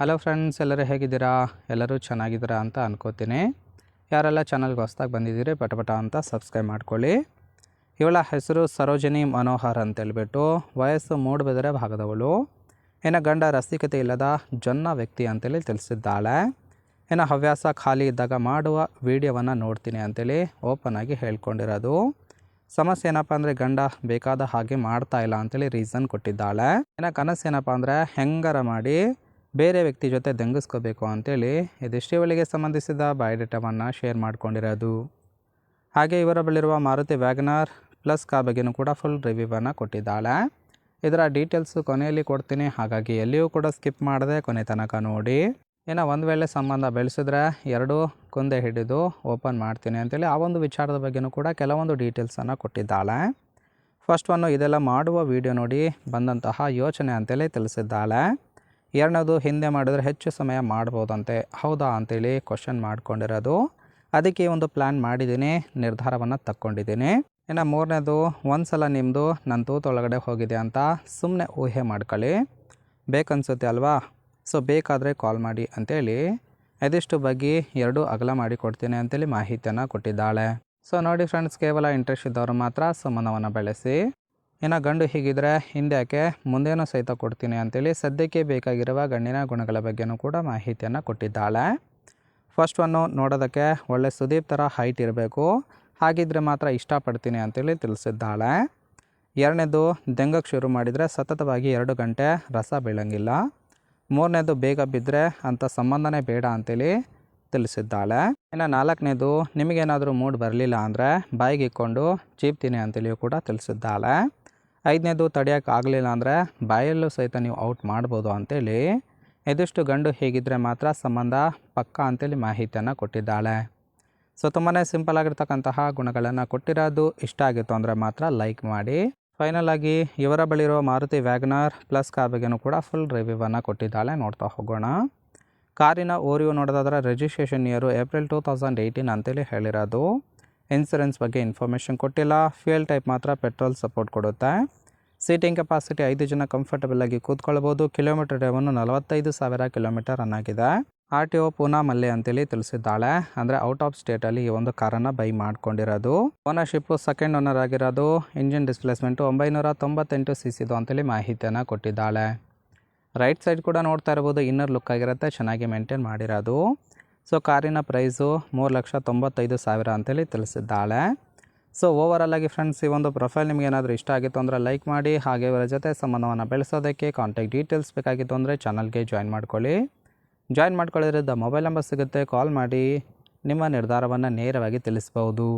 Hello friends, ಎಲ್ಲರೂ ಹೇಗಿದ್ದೀರಾ? ಎಲ್ಲರೂ ಚೆನ್ನಾಗಿದ್ದೀರಾ ಅಂತ ಅನ್ಕೋತೀನಿ. ಯಾರೆಲ್ಲ ಚಾನಲ್ಗೆ ಹೊಸ್ದಾಗಿ ಬಂದಿದ್ದೀರಿ ಪಟ ಅಂತ ಸಬ್ಸ್ಕ್ರೈಬ್ ಮಾಡ್ಕೊಳ್ಳಿ. ಇವಳ ಹೆಸರು ಸರೋಜಿನಿ ಮನೋಹರ್ ಅಂತೇಳ್ಬಿಟ್ಟು, ವಯಸ್ಸು ಮೂಡುಬಿದಿರೆ ಭಾಗದವಳು. ಇನ್ನು ಗಂಡ ರಸಿಕತೆ ಇಲ್ಲದ ಜೊನ್ನ ವ್ಯಕ್ತಿ ಅಂತೇಳಿ ತಿಳಿಸಿದ್ದಾಳೆ. ಇನ್ನು ಹವ್ಯಾಸ ಖಾಲಿ ಇದ್ದಾಗ ಮಾಡುವ ವಿಡಿಯೋವನ್ನು ನೋಡ್ತೀನಿ ಅಂತೇಳಿ ಓಪನ್ ಆಗಿ ಹೇಳ್ಕೊಂಡಿರೋದು. ಸಮಸ್ಯೆ ಏನಪ್ಪ ಅಂದರೆ ಗಂಡ ಬೇಕಾದ ಹಾಗೆ ಮಾಡ್ತಾ ಇಲ್ಲ ಅಂತೇಳಿ ರೀಸನ್ ಕೊಟ್ಟಿದ್ದಾಳೆ. ಇನ್ನು ಕನಸು ಏನಪ್ಪ ಅಂದರೆ ಹೆಂಗಾರ ಮಾಡಿ ಬೇರೆ ವ್ಯಕ್ತಿ ಜೊತೆ ದಂಗಿಸ್ಕೋಬೇಕು ಅಂತೇಳಿ ಇದಿಷ್ಟು ಇವಳಿಗೆ ಸಂಬಂಧಿಸಿದ ಬಯೋಡೇಟಾವನ್ನು ಶೇರ್ ಮಾಡ್ಕೊಂಡಿರೋದು. ಹಾಗೆ ಇವರ ಬಳಿರುವ ಮಾರುತಿ ವ್ಯಾಗನರ್ ಪ್ಲಸ್ ಕಾರ್ ಬಗ್ಗೆಯೂ ಕೂಡ ಫುಲ್ ರಿವ್ಯೂವನ್ನು ಕೊಟ್ಟಿದ್ದಾಳೆ. ಇದರ ಡೀಟೇಲ್ಸು ಕೊನೆಯಲ್ಲಿ ಕೊಡ್ತೀನಿ, ಹಾಗಾಗಿ ಎಲ್ಲಿಯೂ ಕೂಡ ಸ್ಕಿಪ್ ಮಾಡದೆ ಕೊನೆ ತನಕ ನೋಡಿ. ಇನ್ನು ಒಂದು ವೇಳೆ ಸಂಬಂಧ ಬೆಳೆಸಿದ್ರೆ ಎರಡೂ ಕುಂದೆ ಹಿಡಿದು ಓಪನ್ ಮಾಡ್ತೀನಿ ಅಂತೇಳಿ ಆ ಒಂದು ವಿಚಾರದ ಬಗ್ಗೆಯೂ ಕೂಡ ಕೆಲವೊಂದು ಡೀಟೇಲ್ಸನ್ನು ಕೊಟ್ಟಿದ್ದಾಳೆ. ಫಸ್ಟ್ ಒನ್ನು, ಇದೆಲ್ಲ ಮಾಡುವ ವಿಡಿಯೋ ನೋಡಿ ಬಂದಂತಹ ಯೋಚನೆ ಅಂತೇಳಿ ತಿಳಿಸಿದ್ದಾಳೆ. ಎರಡನೇದು, ಹಿಂದೆ ಮಾಡಿದ್ರೆ ಹೆಚ್ಚು ಸಮಯ ಮಾಡ್ಬೋದಂತೆ, ಹೌದಾ ಅಂತೇಳಿ ಕ್ವಶನ್ ಮಾಡ್ಕೊಂಡಿರೋದು. ಅದಕ್ಕೆ ಒಂದು ಪ್ಲ್ಯಾನ್ ಮಾಡಿದ್ದೀನಿ, ನಿರ್ಧಾರವನ್ನು ತಕ್ಕೊಂಡಿದ್ದೀನಿ. ಇನ್ನು ಮೂರನೇದು, ಒಂದು ಸಲ ನಿಮ್ಮದು ನನ್ನ ತೂತೊಳಗಡೆ ಹೋಗಿದೆ ಅಂತ ಸುಮ್ಮನೆ ಊಹೆ ಮಾಡ್ಕೊಳ್ಳಿ, ಬೇಕನ್ಸುತ್ತೆ ಅಲ್ವಾ, ಸೊ ಬೇಕಾದರೆ ಕಾಲ್ ಮಾಡಿ ಅಂತೇಳಿ ಇದಿಷ್ಟು ಬಗ್ಗೆ ಎರಡು ಅಗಲ ಮಾಡಿ ಕೊಡ್ತೀನಿ ಅಂತೇಳಿ ಮಾಹಿತಿಯನ್ನು ಕೊಟ್ಟಿದ್ದಾಳೆ. ಸೊ ನೋಡಿ ಫ್ರೆಂಡ್ಸ್, ಕೇವಲ ಇಂಟ್ರೆಸ್ಟ್ ಇದ್ದವರು ಮಾತ್ರ ಸಂಬಂಧವನ್ನು ಬೆಳೆಸಿ. ಇನ್ನು ಗಂಡು ಹೀಗಿದ್ರೆ ಹಿಂದೆ ಯಾಕೆ ಮುಂದೇನೂ ಸಹಿತ ಕೊಡ್ತೀನಿ ಅಂತೇಳಿ ಸದ್ಯಕ್ಕೆ ಬೇಕಾಗಿರುವ ಗಂಡಿನ ಗುಣಗಳ ಬಗ್ಗೆಯೂ ಕೂಡ ಮಾಹಿತಿಯನ್ನು ಕೊಟ್ಟಿದ್ದಾಳೆ. ಫಸ್ಟ್ ಒನ್ನು, ನೋಡೋದಕ್ಕೆ ಒಳ್ಳೆ ಸುದೀಪ್ ಥರ ಹೈಟ್ ಇರಬೇಕು, ಹಾಗಿದ್ರೆ ಮಾತ್ರ ಇಷ್ಟಪಡ್ತೀನಿ ಅಂತೇಳಿ ತಿಳಿಸಿದ್ದಾಳೆ. ಎರಡನೇದು, ದಂಗಕ್ಕೆ ಶುರು ಮಾಡಿದರೆ ಸತತವಾಗಿ 2 ಗಂಟೆ ರಸ ಬೀಳಂಗಿಲ್ಲ. ಮೂರನೇದು, ಬೇಗ ಬಿದ್ದರೆ ಅಂಥ ಸಂಬಂಧನೇ ಬೇಡ ಅಂತೇಳಿ ತಿಳಿಸಿದ್ದಾಳೆ. ಇನ್ನು ನಾಲ್ಕನೇದು, ನಿಮಗೇನಾದರೂ ಮೂಡ್ ಬರಲಿಲ್ಲ ಅಂದರೆ ಬಾಯಿಗೆ ಇಕ್ಕೊಂಡು ಚೀಪ್ತೀನಿ ಅಂತೇಳಿಯೂ ಕೂಡ ತಿಳಿಸಿದ್ದಾಳೆ. ಐದನೇದು, ತಡೆಯೋಕ್ಕೆ ಆಗಲಿಲ್ಲ ಅಂದರೆ ಬಾಯಲ್ಲೂ ಸಹಿತ ನೀವು ಔಟ್ ಮಾಡ್ಬೋದು ಅಂತೇಳಿ ಇದಿಷ್ಟು ಗಂಡು ಹೀಗಿದ್ದರೆ ಮಾತ್ರ ಸಂಬಂಧ ಪಕ್ಕ ಅಂತೇಳಿ ಮಾಹಿತಿಯನ್ನು ಕೊಟ್ಟಿದ್ದಾಳೆ. ಸೊ ತುಂಬಾ ಸಿಂಪಲ್ ಆಗಿರ್ತಕ್ಕಂತಹ ಗುಣಗಳನ್ನು ಕೊಟ್ಟಿರೋದು. ಇಷ್ಟ ಆಗಿತ್ತು ಅಂದರೆ ಮಾತ್ರ ಲೈಕ್ ಮಾಡಿ. ಫೈನಲ್ ಆಗಿ ಇವರ ಬಳಿರೋ ಮಾರುತಿ ವ್ಯಾಗನರ್ ಪ್ಲಸ್ ಕಾರ್ ಬಗ್ಗೆಯೂ ಕೂಡ ಫುಲ್ ರಿವ್ಯೂವನ್ನು ಕೊಟ್ಟಿದ್ದಾಳೆ, ನೋಡ್ತಾ ಹೋಗೋಣ. ಕಾರಿನ ಓರಿಯೋ ನೋಡೋದಾದ್ರೆ ರಿಜಿಸ್ಟ್ರೇಷನ್ ಇಯರು ಏಪ್ರಿಲ್ 2018 ಅಂತೇಳಿ ಹೇಳಿರೋದು. ಇನ್ಸೂರೆನ್ಸ್ ಬಗ್ಗೆ ಇನ್ಫಾರ್ಮೇಷನ್ ಕೊಟ್ಟಿಲ್ಲ. ಫ್ಯೂಯಲ್ ಟೈಪ್ ಮಾತ್ರ ಪೆಟ್ರೋಲ್ ಸಪೋರ್ಟ್ ಕೊಡುತ್ತೆ. ಸೀಟಿಂಗ್ ಕೆಪಾಸಿಟಿ 5 ಜನ ಕಂಫರ್ಟಬಲ್ ಆಗಿ ಕೂತ್ಕೊಳ್ಬೋದು. ಕಿಲೋಮೀಟರ್ ಡ್ರೈವನ್ನು 45,000 ಕಿಲೋಮೀಟರ್ ರನ್ ಆಗಿದೆ. RTO ಪೂನಾ ಮಲ್ಲೆ ಅಂತೇಳಿ ತಿಳಿಸಿದ್ದಾಳೆ. ಅಂದರೆ ಔಟ್ ಆಫ್ ಸ್ಟೇಟಲ್ಲಿ ಈ ಒಂದು ಕಾರನ್ನು ಬೈ ಮಾಡ್ಕೊಂಡಿರೋದು. ಓನರ್ಶಿಪ್ಪು ಸೆಕೆಂಡ್ ಓನರ್ ಆಗಿರೋದು. ಇಂಜಿನ್ ಡಿಸ್ಪ್ಲೇಸ್ಮೆಂಟು 998 cc ಅಂತೇಳಿ ಮಾಹಿತಿಯನ್ನು ಕೊಟ್ಟಿದ್ದಾಳೆ. ರೈಟ್ ಸೈಡ್ ಕೂಡ ನೋಡ್ತಾ ಇರ್ಬೋದು, ಇನ್ನರ್ ಲುಕ್ ಆಗಿರುತ್ತೆ, ಚೆನ್ನಾಗಿ ಮೇಂಟೈನ್ ಮಾಡಿರೋದು. ಸೊ ಕಾರಿನ ಪ್ರೈಸು 3,95,000 ಅಂತೇಳಿ ತಿಳಿಸಿದ್ದಾಳೆ. ಸೊ ಓವರಾಲ್ ಆಗಿ ಫ್ರೆಂಡ್ಸ್, ಈ ಒಂದು ಪ್ರೊಫೈಲ್ ನಿಮಗೆ ಏನಾದರೂ ಇಷ್ಟ ಆಗಿತ್ತು ಅಂದರೆ ಲೈಕ್ ಮಾಡಿ. ಹಾಗೆ ಇವರ ಜೊತೆ ಸಂಬಂಧವನ್ನು ಬೆಳೆಸೋದಕ್ಕೆ ಕಾಂಟ್ಯಾಕ್ಟ್ ಡೀಟೇಲ್ಸ್ ಬೇಕಾಗಿತ್ತು ಅಂದರೆ ಚಾನಲ್ಗೆ ಜಾಯಿನ್ ಮಾಡ್ಕೊಳ್ಳಿ. ಜಾಯಿನ್ ಮಾಡ್ಕೊಳ್ಳೋದ್ರಿಂದ ಮೊಬೈಲ್ ನಂಬರ್ ಸಿಗುತ್ತೆ, ಕಾಲ್ ಮಾಡಿ ನಿಮ್ಮ ನಿರ್ಧಾರವನ್ನು ನೇರವಾಗಿ ತಿಳಿಸ್ಬೋದು.